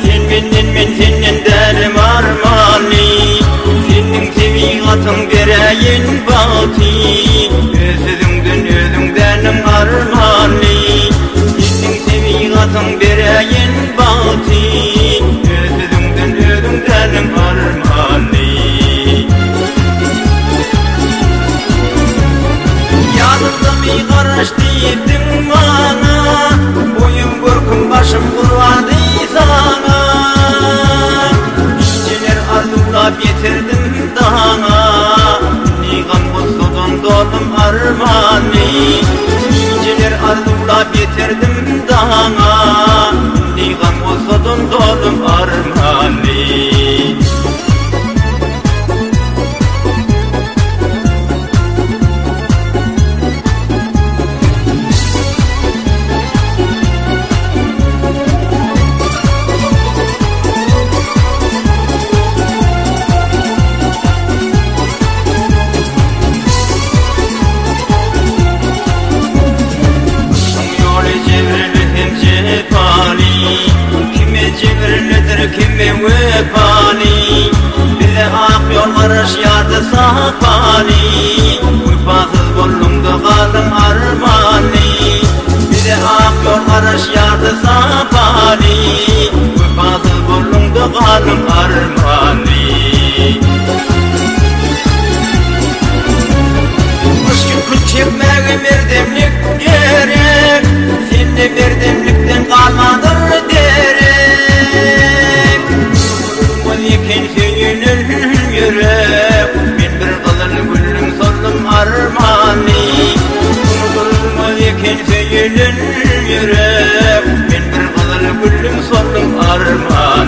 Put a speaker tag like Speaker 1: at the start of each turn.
Speaker 1: Sen benden men senden derim armani, senin tebiatın bereyin bati, özüngden armani, senin tebiatın bereyin bati, özüngden armani. Yanımda karış diyettin bana, boyun korkum başım kurvadı sana. Niceler arzumla getirdim dağına, nigan bozudun dolum armani. Niceler arzumla getirdim dağına, nigan bozudun dolum armani. Kime vefani, bize ak yol varış yardı sahani, uypasız bollumda kaldım armani. Bize ak yol varış yardı sahani, uypasız bollumda kaldım armani. Kışkın kut çekmeye berdemlik gerek, sen de berdemlikten kalmadır derek. Yekin söyünür yürek, ben bir kılın güllüm sollum armani. Yekin söyünür yürek, ben bir kılın güllüm sollum armani.